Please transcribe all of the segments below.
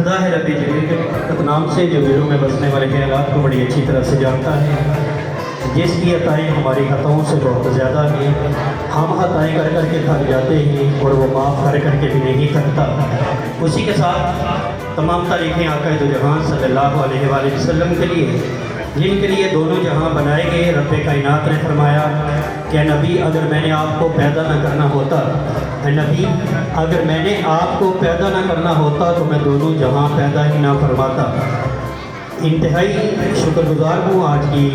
خدا ہے رب جلیل کے نام سے جو دلوں میں بسنے والے خیالات کو بڑی اچھی طرح سے جانتا ہے، جس کی عطائیں ہماری خطاؤں سے بہت زیادہ ہیں، ہم عطائیں کر کر کے تھک جاتے ہیں اور وہ معاف کر کر کے بھی نہیں تھکتا۔ اسی کے ساتھ تمام تعریفیں آقا دو جہاں صلی اللہ علیہ وآلہ وسلم کے لیے، جن کے لیے دونوں جہاں بنائے گئے۔ رب کائنات نے فرمایا کہ نبی اگر میں نے آپ کو پیدا نہ کرنا ہوتا، اے نبی اگر میں نے آپ کو پیدا نہ کرنا ہوتا تو میں دونوں جہاں پیدا ہی نہ فرماتا۔ انتہائی شکر گزار ہوں آج کی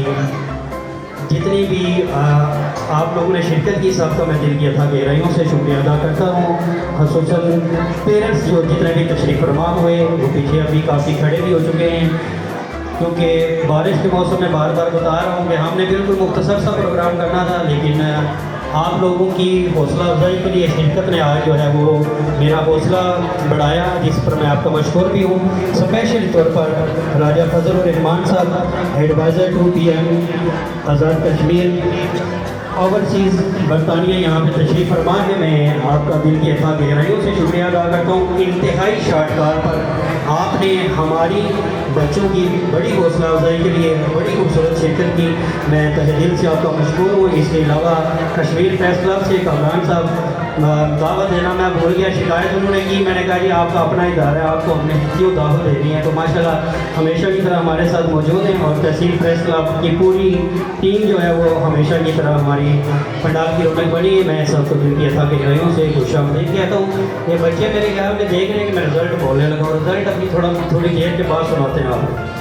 جتنی بھی آپ لوگوں نے شرکت کی، سب کا میں دل کی تھا گہرائیوں سے شکریہ ادا کرتا ہوں۔ خصوصاً پیرنٹس جو جتنے بھی تشریف فرما ہوئے وہ پیچھے ابھی کافی کھڑے بھی ہو چکے ہیں، کیونکہ بارش کے موسم میں بار بار بتا رہا ہوں کہ ہم نے بالکل مختصر سا پروگرام کرنا تھا، لیکن آپ لوگوں کی حوصلہ افزائی کے لیے شرکت نے آج جو ہے وہ میرا حوصلہ بڑھایا، جس پر میں آپ کا مشکور بھی ہوں۔ اسپیشل طور پر راجہ فضل الرحمان صاحب، advisor 2 PM Azad Kashmir overseas برطانیہ، یہاں پہ تشریف فرما ہے۔ میں آپ کا دل کی گہرائیوں سے شکریہ ادا کرتا ہوں۔ انتہائی شارٹ کار پر آپ نے ہماری بچوں کی بڑی حوصلہ افزائی کے لیے بڑی خوبصورت شرکت کی، میں تہہ دل سے آپ کا مشکور ہوں۔ اس کے علاوہ کشمیر پریس کلب سے کامران صاحب دعوت دینا میں بھول گیا، شکایت انہوں نے کی، میں نے کہا جی آپ کا اپنا ادارہ ہے، آپ کو ہم نے کیوں دعوت دینی ہے، تو ماشاءاللہ ہمیشہ کی طرح ہمارے ساتھ موجود ہیں، اور تحصیل پریس کلب کی پوری ٹیم جو ہے وہ ہمیشہ کی طرح ہماری پنڈال کی رونق بنی ہے۔ میں سب کو دل کی گہرائیوں سے خوش آمدید کہتا ہوں۔ یہ بچے میرے خیال میں دیکھ رہے ہیں کہ میں رزلٹ بولنے لگا ہوں، رزلٹ ابھی تھوڑی دیر کے بعد سناتے ہیں آپ،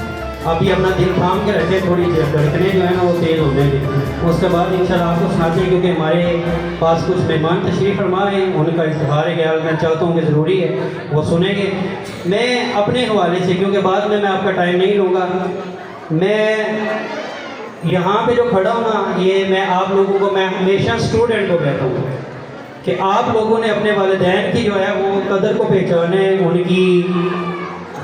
ابھی اپنا دل تھام کے رکھے، تھوڑی دھڑکنیں جو ہیں نا وہ تیز ہونے دیں، اس کے بعد انشاءاللہ آپ کو سناتے ہیں، کیونکہ ہمارے پاس کچھ مہمان تشریف فرما ہیں، ان کا اظہار خیال میں چاہتا ہوں کہ ضروری ہے وہ سنیں گے۔ میں اپنے حوالے سے، کیونکہ بعد میں آپ کا ٹائم نہیں لوں گا، میں یہاں پہ جو کھڑا ہوں نا، یہ میں آپ لوگوں کو، میں ہمیشہ اسٹوڈنٹ کو کہتا ہوں کہ آپ لوگوں نے اپنے والدین کی جو ہے وہ قدر کو پہچانے، ان کی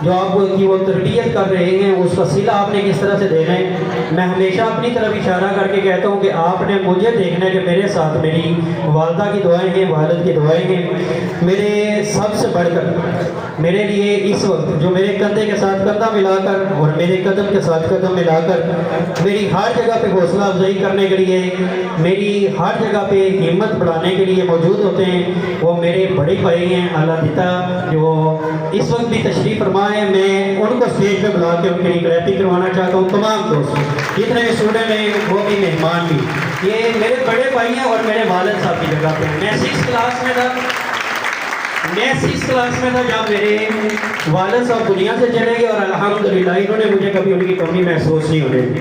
جو آپ کی وہ تربیت کر رہے ہیں اس کا صلہ آپ نے کس طرح سے دینا ہے۔ میں ہمیشہ اپنی طرف اشارہ کر کے کہتا ہوں کہ آپ نے مجھے دیکھنا ہے کہ میرے ساتھ میری والدہ کی دعائیں ہیں، والد کی دعائیں ہیں، میرے سب سے بڑھ کر میرے لیے اس وقت جو میرے کندھے کے ساتھ کندھا ملا کر اور میرے قدم کے ساتھ قدم ملا کر میری ہر جگہ پہ حوصلہ افزائی کرنے کے لیے، میری ہر جگہ پہ ہمت بڑھانے کے لیے موجود ہوتے ہیں، وہ میرے بڑے بھائی ہیں اللہ دیتا، جو اس وقت بھی تشریف فرما ہے۔ میں ان کو اسٹیج پہ بلا کے ان کے لیے کلیپنگ کروانا چاہتا ہوں۔ تمام دوست جتنے بھی اسٹوڈنٹ ہیں وہ بھی مہمان بھی، یہ میرے بڑے بھائی ہیں اور میرے والد صاحب کی جگہ پہ۔ میں 6 کلاس میں تھا جب میرے والد صاحب دنیا سے چلے گئے، اور الحمدللہ انہوں نے مجھے کبھی ان کی کمی محسوس نہیں ہونے دی۔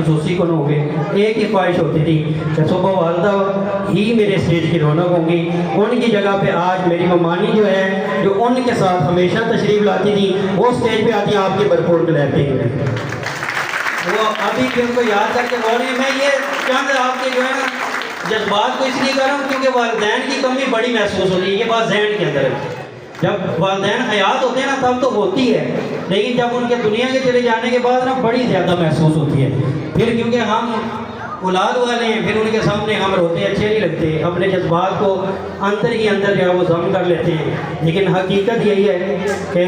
خصوصی کون ہوں گے، ایک ہی خواہش ہوتی تھی کہ صبح والدہ ہی میرے اسٹیج کی رونق ہوں گی، ان کی جگہ پہ آج میری ممانی جو ہے، جو ان کے ساتھ ہمیشہ تشریف لاتی تھی، وہ اسٹیج پہ آتی ہیں آپ کی بھرپور کلیپنگ میں، وہ ابھی بھی ان کو یاد کر کے بول رہی ہیں۔ میں یہ چند آپ کے جو ہے نا جذبات کو اس لیے کر رہا ہوں کیونکہ والدین کی کمی بڑی محسوس ہوتی ہے، یہ بات ذہن کے اندر ہے۔ جب والدین حیات ہوتے ہیں نا تب تو ہوتی ہے، لیکن جب ان کے دنیا کے چلے جانے کے بعد نا بڑی زیادہ محسوس ہوتی ہے۔ پھر کیونکہ ہم اولاد والے ہیں، پھر ان کے سامنے ہم روتے اچھے نہیں لگتے، اپنے جذبات کو اندر ہی اندر جو ہے وہ ضم کر لیتے ہیں۔ لیکن حقیقت یہی ہے کہ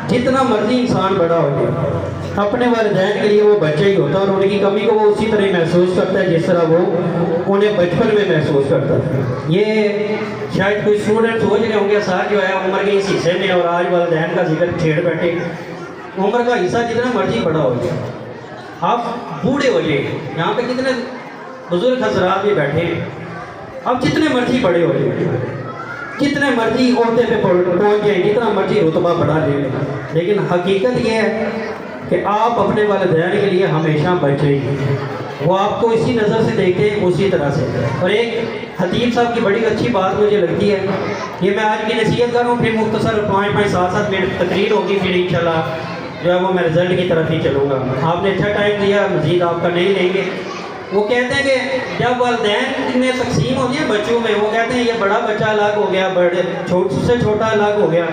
جتنا مرضی انسان بڑا ہو جائے، اپنے والدین کے لیے وہ بچہ ہی ہوتا ہے، اور ان کی کمی کو وہ اسی طرح محسوس کرتا ہے جس طرح وہ انہیں بچپن میں محسوس کرتا تھا۔ یہ شاید کوئی اسٹوڈنٹ سوچ رہے ہوں گے سر جو ہے عمر کے اس حصے میں، اور آج والدین کا ذکر چھیڑ بیٹھے، عمر کا حصہ جتنا مرضی بڑا ہو جائے आप बूढ़े हो जाइए, यहाँ पे कितने बुजुर्ग हजरात भी बैठे हैं, आप जितने मर्जी बड़े हो जाइए, जितने मर्जी ओहदे पे पहुँच जाए, जितना मर्जी रुतबा बढ़ा ले लें, लेकिन हकीकत ये है कि आप अपने वालिदैन के लिए हमेशा बचेंगे। वो आपको इसी नज़र से देखते हैं, उसी तरह से। और एक खतीब साहब की बड़ी अच्छी बात मुझे लगती है, ये मैं आज की नसीहत कर रहा हूँ, फिर मुख्तसर 5-7 मिनट तकरीर होगी, फिर इंशाल्लाह जो है वो मैं रिज़ल्ट की तरफ ही चलूँगा। आपने अच्छा टाइम दिया, मज़ीद आपका नहीं लेंगे। वो कहते हैं कि जब वालिदैन में तकसीम होती है बच्चों में, वो कहते हैं ये बड़ा बच्चा अलग हो गया, उससे छोटा अलग हो गया,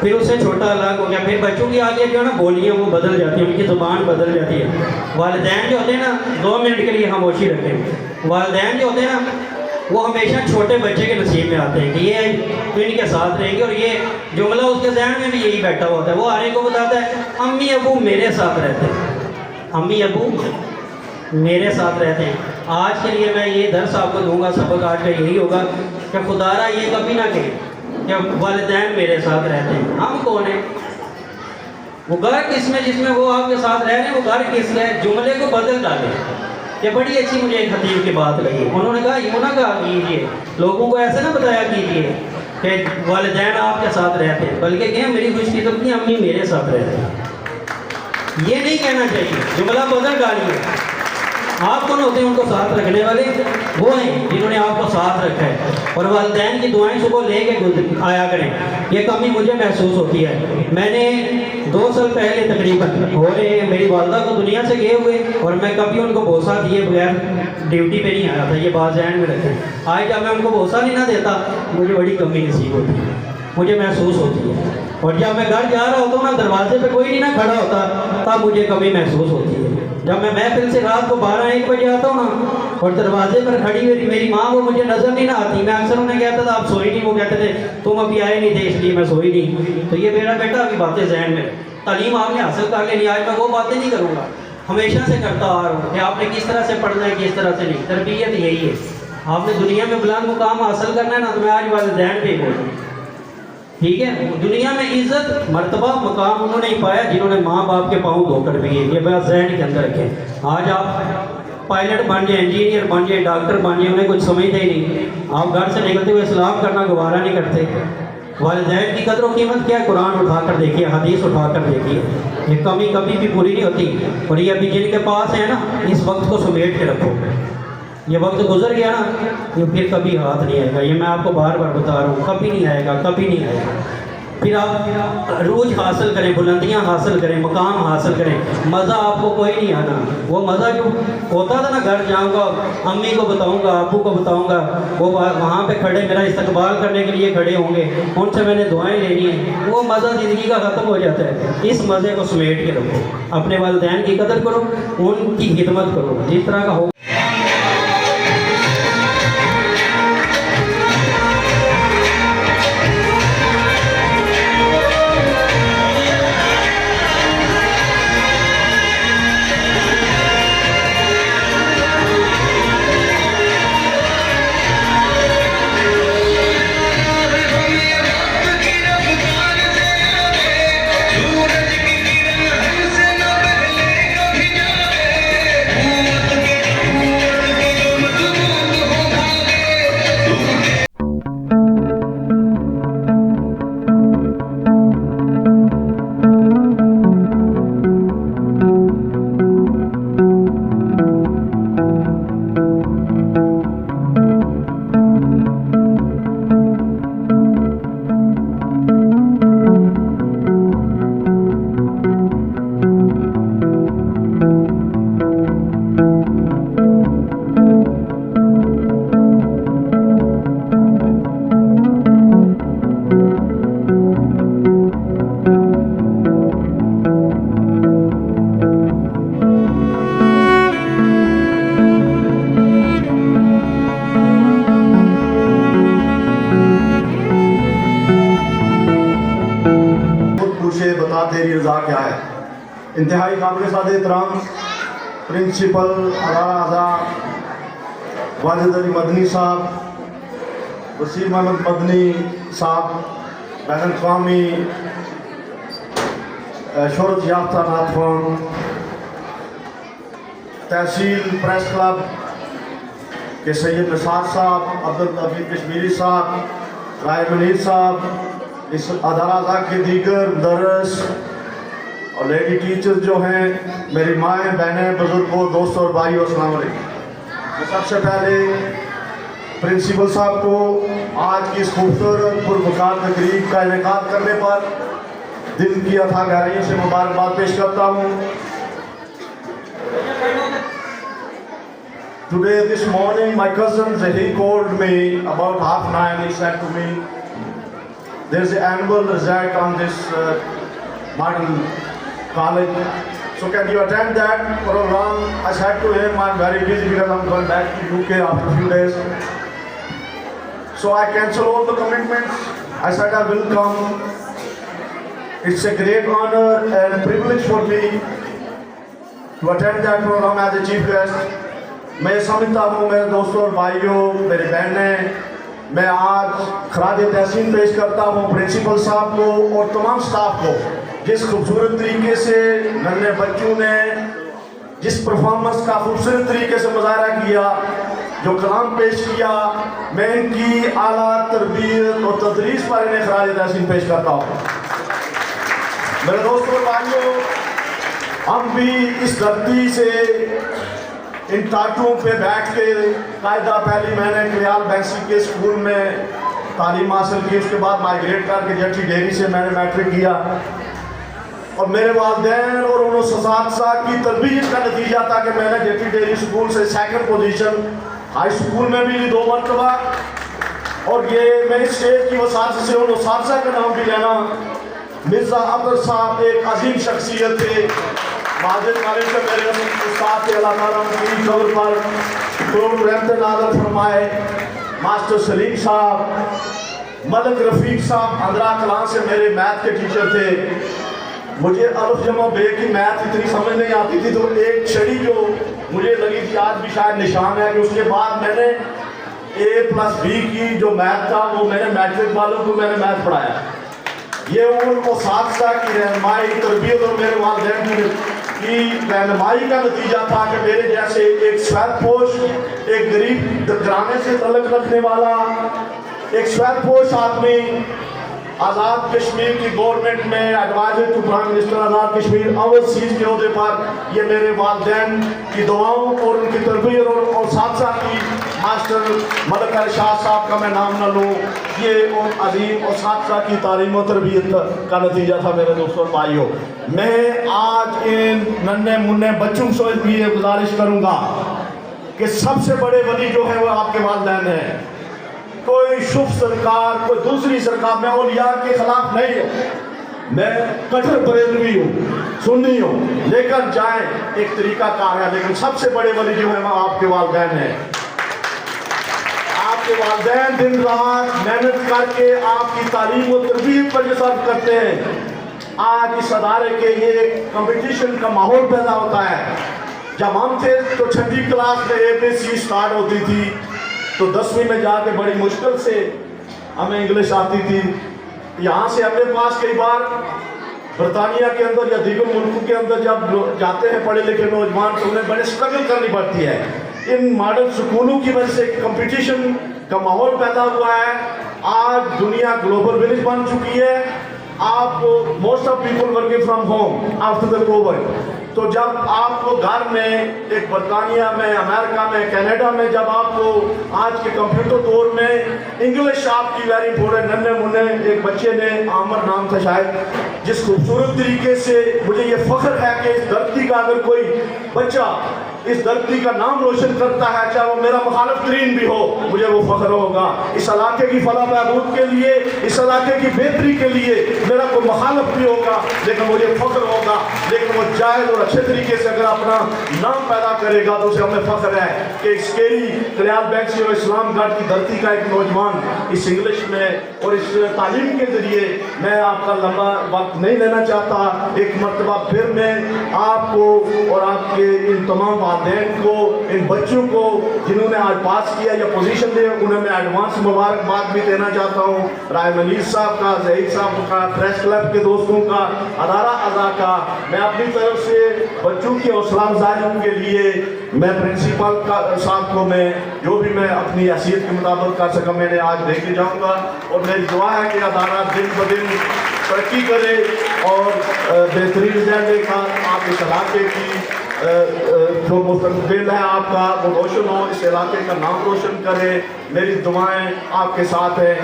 फिर उससे छोटा अलग हो गया, फिर बच्चों की आगे जो है ना बोलियाँ वो बदल जाती हैं, उनकी ज़ुबान बदल जाती है। वालिदैन जो होते हैं ना, 2 मिनट के लिए खामोशी रखें। वालिदैन जो होते हैं ना, वो हमेशा छोटे बच्चे के नसीब में आते हैं कि ये इनके साथ रहेंगे, और ये जुमला उसके ज़हन में भी यही बैठा होता है। वो आने को बताता है अम्मी अबू मेरे साथ रहते हैं, अम्मी अबू मेरे साथ रहते हैं। आज के लिए मैं ये दर्स आपको दूंगा, सबक आज का यही होगा कि खुदारा ये कभी ना कहे कि वालिदैन मेरे साथ रहते हैं। हम कौन हैं? वो घर किसमें जिसमें वो आपके साथ रह रहे हैं, वो घर किसका है? जुमले को बदल डालें। ये बड़ी अच्छी मुझे एक खतीब की बात लगी। उन्होंने कहा यूँ ना कहा कीजिए, लोगों को ऐसे ना बताया कीजिए कि वालिदैन आपके साथ रहते हैं, बल्कि क्या मेरी खुशकिस्मती अम्मी मेरे साथ रहते हैं। ये नहीं कहना चाहिए, जुमला बदल डालिए। आप कौन होते हैं उनको साथ रखने वाले? वो हैं जिन्होंने आपको साथ रखा है। और वालिदैन की दुआएं सुबह लेके आया करें। ये कमी मुझे महसूस होती है। मैंने 2 साल पहले तकरीबन हो रहे हैं, मेरी वालदा को दुनिया से गए हुए, और मैं कभी उनको बोसा दिए बगैर ड्यूटी पे नहीं आया था। ये बात ज़हन में रखें। आज जब मैं उनको बोसा नहीं ना देता, मुझे बड़ी कमी नसीब होती है, मुझे महसूस होती है। और जब मैं घर जा रहा होता हूँ ना, दरवाजे पे कोई नहीं ना खड़ा होता, तब मुझे कमी महसूस होती है। जब मैं महफिल से रात को 12-1 बजे आता हूँ ना, और दरवाजे पर खड़ी मेरी माँ वो मुझे नज़र नहीं ना आती, मैं अक्सर उन्हें कहता था आप सोई नहीं, वो कहते थे तुम अभी आए नहीं थे इसलिए मैं सोई नहीं। तो ये मेरा बेटा अभी बातें जहन में, तालीम आपने हासिल कर लेनी, आज मैं वो बातें नहीं करूँगा, हमेशा से करता आ रहा हूँ कि आपने किस तरह से पढ़ना है, किस तरह से नहीं। तरबियत यही है, आपने दुनिया में बुलंद मुकाम हासिल करना है ना, तो मैं आज वालिदैन पे बोलूँ, ठीक है। दुनिया में इज्जत मर्तबा मुकाम उन्होंने ही पाया जिन्होंने माँ बाप के पाँव धोकर दिए। ये बात ज़हन के अंदर रखें। आज आप पायलट बन जाए, इंजीनियर बन जाए, डॉक्टर बन जाए, उन्हें कुछ समझते ही नहीं। आप घर से निकलते हुए सलाम करना गवारा नहीं करते। वालिदैन की कदर व कीमत क्या है? कुरान उठाकर देखिए, हदीस उठाकर देखिए, ये कमी कभी भी पूरी नहीं होती। और ये अभी जिनके पास है ना, इस वक्त को समेट के रखो। ये वक्त गुजर गया ना, ये फिर कभी हाथ नहीं आएगा। ये मैं आपको बार बार बता रहा हूँ, कभी नहीं आएगा, कभी नहीं आएगा। फिर आप रूज हासिल करें, बुलंदियाँ हासिल करें, मकाम हासिल करें, मज़ा आपको कोई नहीं आना। वो मज़ा जो होता था ना, घर जाऊँगा, अम्मी को बताऊँगा, अबू को बताऊँगा, वो वहाँ पे खड़े मेरा इस्तकबाल करने के लिए खड़े होंगे, उनसे मैंने दुआएं लेनी है, वो मज़ा ज़िंदगी का ख़त्म हो जाता है। इस मज़े को समेट के रखो, अपने वालिदैन की कदर करो, उनकी खिदमत करो, जिस तरह का हो। तेरी रज़ा क्या है। इंतहाई काबिल सादे एहतराम प्रिंसिपल अदारा आज़ा वाजिद अली मदनी साहब, वसीम अहमद मदनी साहब, बैन अवी शोहरत याफ्ता नातवान, तहसील प्रेस क्लब के सैयद निसार साहब, अब्दुल हफीज कश्मीरी साहब, राय मुनीर साहब, इस अदारा के दीगर दरस और लेडी टीचर जो हैं, मेरी माएँ, बहनें, बुजुर्गों, दोस्तों और भाइयों, अस्सलाम वालेकुम। मैं सबसे पहले प्रिंसिपल साहब को आज की इस खूबसूरत पुरवकार तकरीब का इनेकाद करने पर दिल की अथाह गहराइयों से मुबारकबाद पेश करता हूँ। Today, this morning, my cousin, he called me about 9:30. He said to me, there's an annual result on this model college. So can you attend that program? I said to him, I'm very busy because I'm going back to UK after a few days. So I cancelled all the commitments. I said I will come. It's a great honor and privilege for me to attend that program as a chief guest. मैं समझता हूँ मेरे दोस्तों और भाइयों, मेरी बहनें, मैं आज खराज तहसीन पेश करता हूँ प्रिंसिपल साहब को और तमाम स्टाफ को, जिस खूबसूरत तरीके से नन्हे बच्चों ने जिस परफॉर्मेंस का खूबसूरत तरीके से मुजाहरा किया, जो कलाम पेश किया, मैं इनकी आला तरबियत और तदरीस पर इन्हें खराज तहसीन पेश करता हूँ। मेरे दोस्तों और भाइयों, हम भी इस धरती से इन टाटुओं पे बैठ के कायदा पहली मैंने कल्याण बैंसी के स्कूल में तालीम हासिल की, उसके बाद माइग्रेट करके जट्टी डेयरी से मैंने मैट्रिक किया और मेरे वालिदैन और उन उस्ताद की तरबियत का नतीजा था कि मैंने जट्टी डेयरी स्कूल से 2nd पोजीशन, हाई स्कूल में भी 2 मरतबा, और ये मैं इस स्टेज की वसात से उन उस्ताद का नाम भी लेना, मिर्ज़ा अब्दुल साहब एक अजीम शख्सियत थे, माजिद मालिक से मेरे उस्ताद थे, अल्लाह ताला उनकी कब्र पर करोड़ रहमत नाज़िल फरमाए। मास्टर सलीम साहब, मलिक रफ़ीक साहब अंदरा कलां से मेरे मैथ के टीचर थे। मुझे अल्फ जमा बे की मैथ इतनी समझ नहीं आती थी, तो एक छड़ी जो मुझे लगी थी आज भी शायद निशान है कि उसके बाद मैंने A+B की जो मैथ था वो मैंने मैट्रिक वालों को मैंने मैथ पढ़ाया। ये उनको साथ की रहनुमाई, तरबियत और मेरे वालिदैन की रहनुमाई का नतीजा था कि मेरे जैसे एक श्वेतपोश, एक गरीब घराने से तल्लुक़ रखने वाला एक श्वेतपोश आदमी आज़ाद कश्मीर की गवर्नमेंट में adviser to prime minister Azad Kashmir overseas के अहदे पर, ये मेरे वालिदैन की दुआओं और उनकी तरबियत और साथ की मास्टर मलिक अली शाह साहब का मैं नाम न लूँ, ये उन अजीम और साथ की तालीम और तरबियत का नतीजा था। मेरे दोस्तों और भाइयों, मैं आज इन नन्हे मुन्ने बच्चों से ये गुजारिश करूँगा कि सबसे बड़े वली जो है वो आपके वालिदैन हैं। कोई शुभ सरकार, कोई दूसरी सरकार, मैं औलिया के खिलाफ नहीं हूँ, मैं कट्टर बरेलवी हूँ, सुन्नी हूँ, लेकर जाएं एक तरीका कार है, लेकिन सबसे बड़े वली जो है वो आपके वालिदैन हैं। आपके वालिदैन दिन रात मेहनत करके आपकी तालीम और तरबियत पर जो सर्व करते हैं। आज इस अदारे के ये कंपटीशन का माहौल पैदा होता है। जब हम थे तो 6वीं क्लास में ABC स्टार्ट होती थी, तो 10वीं में जाके बड़ी मुश्किल से हमें इंग्लिश आती थी। यहाँ से अपने पास कई बार बरतानिया के अंदर या दीगर मुल्कों के अंदर जब जाते हैं पढ़े लिखे नौजवान, तो उन्हें बड़े स्ट्रगल करनी पड़ती है। इन मॉडल स्कूलों की वजह से कंपटीशन का माहौल पैदा हुआ है। आज दुनिया ग्लोबल विलेज बन चुकी है। आप most of people working from home after the Covid, तो जब आपको घर में एक बरतानिया में, अमेरिका में, कनाडा में, जब आपको आज के कंप्यूटर दौर में इंग्लिश आपकी वेरी इंपॉर्टेंट, नन्हे मुन्ने एक बच्चे ने, आमर नाम था शायद, जिस खूबसूरत तरीके से मुझे ये फख्र है कि इस धरती का अगर कोई बच्चा इस धरती का नाम रोशन करता है, चाहे वो मेरा मुखालिफ तरीन भी हो, मुझे वो फख्र होगा। इस इलाके की फलाह बहबूद के लिए, इस इलाके की बेहतरी के लिए मेरा कोई मुखालिफ भी होगा, लेकिन मुझे फख्र होगा। लेकिन वो जायज़ और अच्छे तरीके से अगर अपना नाम पैदा करेगा तो उसे हमें फख्र है कि इसकेरी कल्याण बैंसी और इस्लामगढ़ की धरती का एक नौजवान इस इंग्लिश में और इस तालीम के ज़रिए, मैं आपका लंबा वक्त नहीं लेना चाहता, एक मरतबा फिर मैं आपको और आपके इन तमाम वालिदैन को, इन बच्चों को जिन्होंने आज पास किया या पोजीशन दी, उन्हें मैं एडवांस मुबारकबाद भी देना चाहता हूँ। राय मनीष साहब का, जहीर साहब का, प्रेस क्लब के दोस्तों का, अदारा अज़ा का, मैं अपनी तरफ से बच्चों की हौसला अफजाई के लिए मैं प्रिंसिपल साहब को मैं जो भी मैं अपनी हैसियत के मुताबिक कर सका मैंने आज दे के जाऊँगा। और मेरी दुआ है कि अदारा दिन ब दिन तरक्की करे और बेहतरीन रिजल्ट का आप इस इलाके की जो मुस्तकबिल है आपका वो रोशन हो, इस इलाके का नाम रोशन करे। मेरी दुआएं आपके साथ हैं।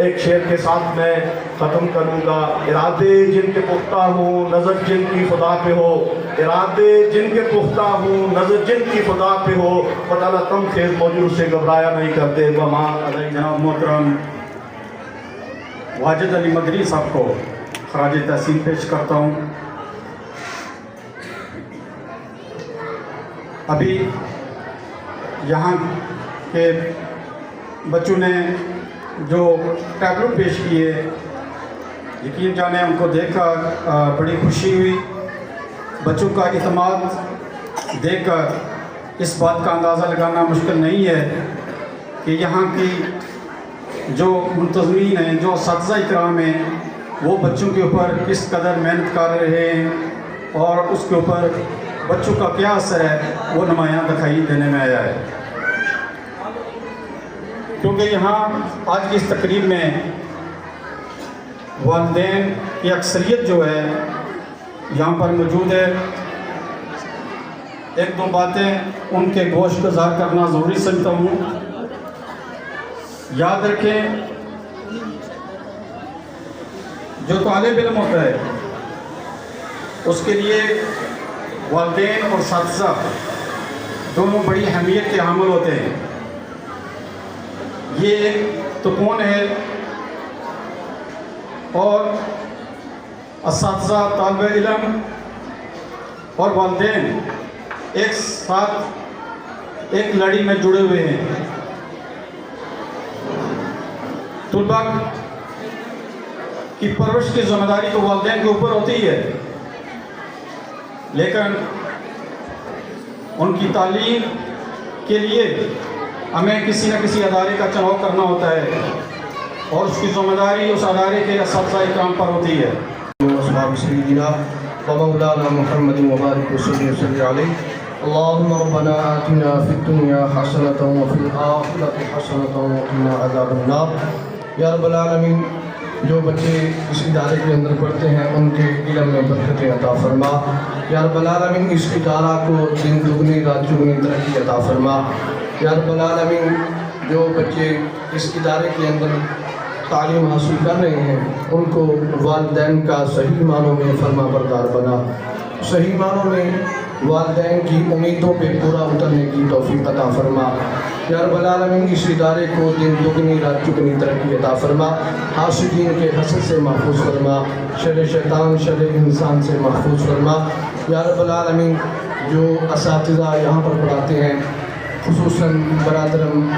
एक शेर के साथ मैं ख़त्म करूँगा। इरादे जिनके पुख्ता हूँ, नज़र जिनकी खुदा पे हो, इरादे जिनके पुख्ता हूँ, नज़र जिनकी खुदा पे हो, पता तम खेज मौजूद से घबराया नहीं करते। वहाँ जनाब मोहतरम वाजिद अली मदनी साहब को खराज तहसीन पेश करता हूँ। अभी यहाँ के बच्चों ने जो टैबलो पेश किए, यकीन जाने उनको देखकर बड़ी खुशी हुई। बच्चों का इत्मीनान देखकर इस बात का अंदाज़ा लगाना मुश्किल नहीं है कि यहाँ की जो मुंतज़मीन हैं, जो असातिज़ा इकराम हैं, वो बच्चों के ऊपर किस कदर मेहनत कर रहे हैं और उसके ऊपर बच्चों का क्या असर है वो नुमायाँ दिखाई देने में आया है। क्योंकि यहाँ आज की इस तकरीब में वालिदैन की अक्सरियत जो है यहाँ पर मौजूद है। एक दो बातें उनके गोश गुजार करना ज़रूरी समझता हूँ। याद रखें, जो तालिब इल्म होता है उसके लिए वालिदैन और साथिज़ा दोनों बड़ी अहमियत के हामिल होते हैं। ये एक तुकून है और असातिज़ा, तालिब इल्म और वालिदैन एक साथ एक लड़ी में जुड़े हुए हैं। तुलबा की परवरिश की ज़िम्मेदारी तो वालिदैन के ऊपर होती है, लेकिन उनकी तालीम के लिए हमें किसी न किसी अदारे का चुनाव करना होता है और उसकी ज़िम्मेदारी उस अदारे के असातिज़ा इकराम पर होती है। اللهم ربنا آتنا في الدنيا حسنة وفي الآخرة حسنة وقنا عذاب النار۔ یا رب العالمین، جو بچے اس ادارے کے اندر پڑھتے ہیں ان کے علم میں برکتیں عطا فرما۔ یا رب العالمین، اس ادارہ کو دن دگنی رات چگنی ترقی عطا فرما۔ یا رب العالمین، جو بچے اس ادارے کے اندر تعلیم حاصل کر رہے ہیں ان کو والدین کا صحیح معنوں میں فرما بردار بنا، صحیح معنوں میں والدین کی امیدوں پہ پورا اترنے کی توفیق عطا فرما۔ یا رب العالمین، اس ادارے کو دن دگنی رات چگنی ترقی عطا فرما، حاسدین کے حسد سے محفوظ فرما، شر شیطان شر انسان سے محفوظ فرما۔ یا رب العالمین، جو اساتذہ یہاں پر پڑھاتے ہیں خصوصاً برادرم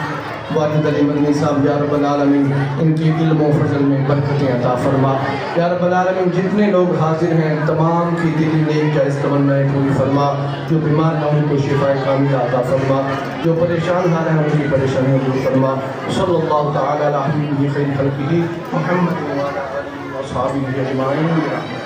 واجد علی مدنی صاحب، یا رب العالمین ان کی علم و فضل میں برکتیں عطا فرما۔ یا رب العالمین، جتنے لوگ حاضر ہیں تمام کی دلی نیک جائز تمنائیں پوری فرما، جو بیمار ہیں ان کو شفاء کاملہ عطا فرما، جو پریشان حال ہیں ان کی پریشانیوں دور فرما۔ صلی اللہ تعالی علیہ خیر خلقہ محمد و علی آلہ و اصحابہ اجمعین۔